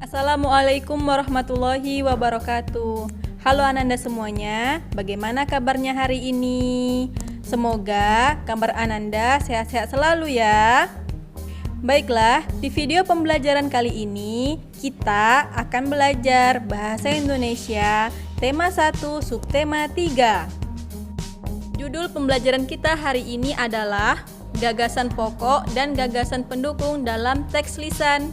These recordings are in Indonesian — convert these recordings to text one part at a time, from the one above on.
Assalamualaikum warahmatullahi wabarakatuh. Halo Ananda semuanya, bagaimana kabarnya hari ini? Semoga kabar Ananda sehat-sehat selalu ya. Baiklah, di video pembelajaran kali ini kita akan belajar Bahasa Indonesia tema 1 subtema 3. Judul pembelajaran kita hari ini adalah Gagasan pokok dan gagasan pendukung dalam teks lisan.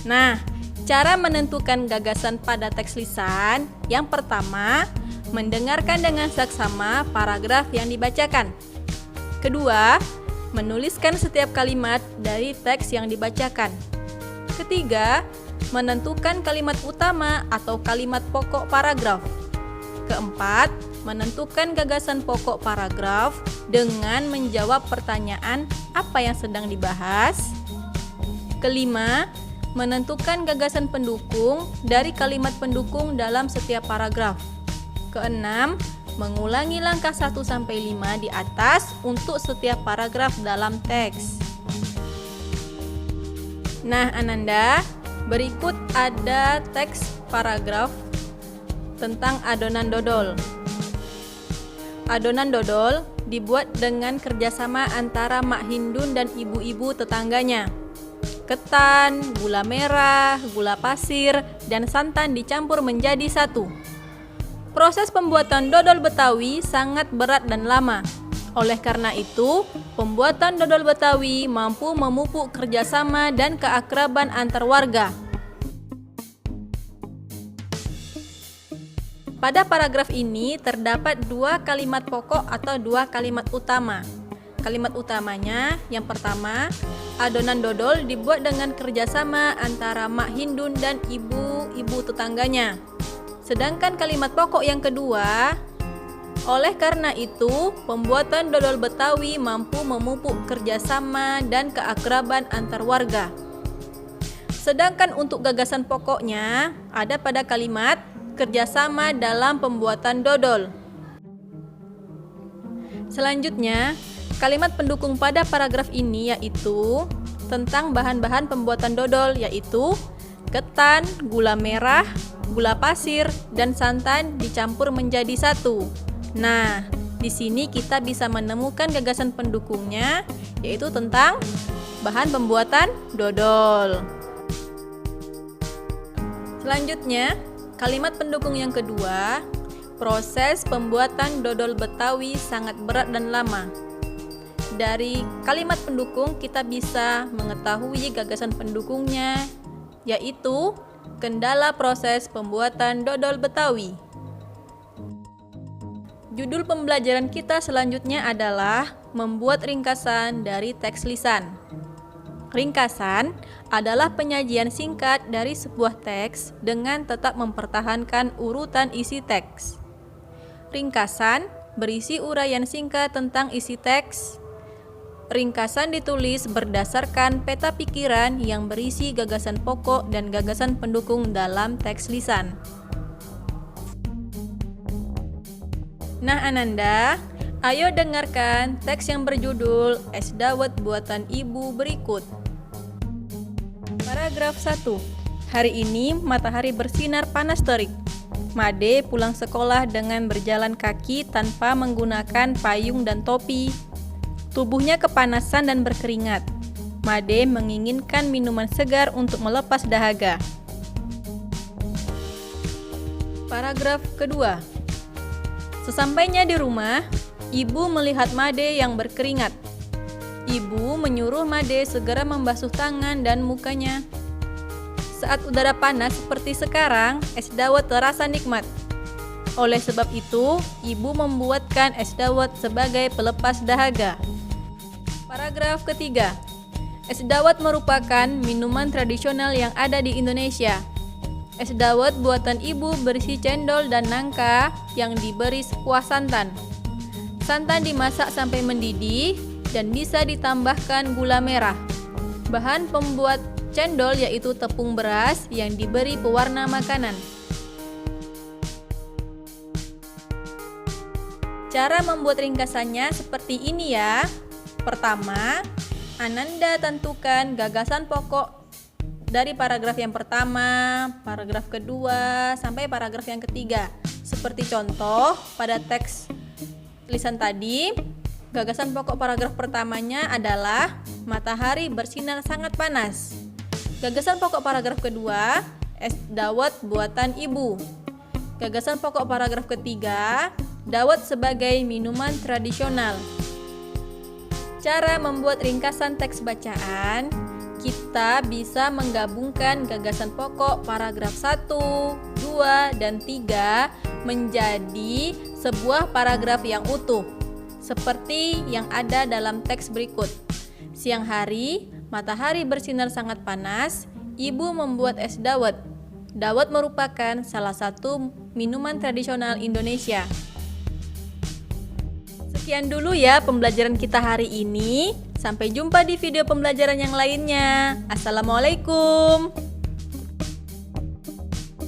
Nah, cara menentukan gagasan pada teks lisan, yang pertama, mendengarkan dengan saksama paragraf yang dibacakan. Kedua, menuliskan setiap kalimat dari teks yang dibacakan. Ketiga, menentukan kalimat utama atau kalimat pokok paragraf. Keempat, menentukan gagasan pokok paragraf dengan menjawab pertanyaan apa yang sedang dibahas. Kelima, menentukan gagasan pendukung dari kalimat pendukung dalam setiap paragraf. Keenam, mengulangi langkah 1-5 di atas untuk setiap paragraf dalam teks. Nah, Ananda, berikut ada teks paragraf tentang adonan dodol. Adonan dodol dibuat dengan kerjasama antara Mak Hindun dan ibu-ibu tetangganya. Ketan, gula merah, gula pasir, dan santan dicampur menjadi satu. Proses pembuatan dodol Betawi sangat berat dan lama. Oleh karena itu, pembuatan dodol Betawi mampu memupuk kerjasama dan keakraban antar warga. Pada paragraf ini terdapat 2 kalimat pokok atau 2 kalimat utama. Kalimat utamanya yang pertama, adonan dodol dibuat dengan kerjasama antara Mak Hindun dan ibu-ibu tetangganya. Sedangkan kalimat pokok yang kedua, oleh karena itu pembuatan dodol Betawi mampu memupuk kerjasama dan keakraban antar warga. Sedangkan untuk gagasan pokoknya ada pada kalimat kerjasama dalam pembuatan dodol. Selanjutnya, kalimat pendukung pada paragraf ini yaitu tentang bahan-bahan pembuatan dodol yaitu ketan, gula merah, gula pasir, dan santan dicampur menjadi satu. Nah, di sini kita bisa menemukan gagasan pendukungnya yaitu tentang bahan pembuatan dodol. Selanjutnya, kalimat pendukung yang kedua, proses pembuatan dodol Betawi sangat berat dan lama. Dari kalimat pendukung kita bisa mengetahui gagasan pendukungnya, yaitu kendala proses pembuatan dodol Betawi. Judul pembelajaran kita selanjutnya adalah membuat ringkasan dari teks lisan. Ringkasan adalah penyajian singkat dari sebuah teks dengan tetap mempertahankan urutan isi teks. Ringkasan berisi uraian singkat tentang isi teks. Ringkasan ditulis berdasarkan peta pikiran yang berisi gagasan pokok dan gagasan pendukung dalam teks lisan. Nah, Ananda, ayo dengarkan teks yang berjudul Es Dawet Buatan Ibu berikut. Paragraf 1. Hari ini matahari bersinar panas terik. Made pulang sekolah dengan berjalan kaki tanpa menggunakan payung dan topi. Tubuhnya kepanasan dan berkeringat. Made menginginkan minuman segar untuk melepas dahaga. Paragraf kedua. Sesampainya di rumah, ibu melihat Made yang berkeringat. Ibu menyuruh Made segera membasuh tangan dan mukanya. Saat udara panas seperti sekarang, es dawet terasa nikmat. Oleh sebab itu, ibu membuatkan es dawet sebagai pelepas dahaga. Paragraf ketiga. Es dawet merupakan minuman tradisional yang ada di Indonesia. Es dawet buatan ibu berisi cendol dan nangka yang diberi sekuah santan. Santan dimasak sampai mendidih dan bisa ditambahkan gula merah. Bahan pembuat cendol yaitu tepung beras yang diberi pewarna makanan. Cara membuat ringkasannya seperti ini ya. Pertama, Ananda tentukan gagasan pokok dari paragraf yang pertama, paragraf kedua, sampai paragraf yang ketiga. Seperti contoh pada teks tulisan tadi, gagasan pokok paragraf pertamanya adalah matahari bersinar sangat panas. Gagasan pokok paragraf kedua, es dawet buatan ibu. Gagasan pokok paragraf ketiga, dawet sebagai minuman tradisional. Cara membuat ringkasan teks bacaan, kita bisa menggabungkan gagasan pokok paragraf 1, 2, dan 3 menjadi sebuah paragraf yang utuh, seperti yang ada dalam teks berikut. Siang hari, matahari bersinar sangat panas, ibu membuat es dawet. Dawet merupakan salah satu minuman tradisional Indonesia. Sekian dulu ya pembelajaran kita hari ini. Sampai jumpa di video pembelajaran yang lainnya. Assalamualaikum.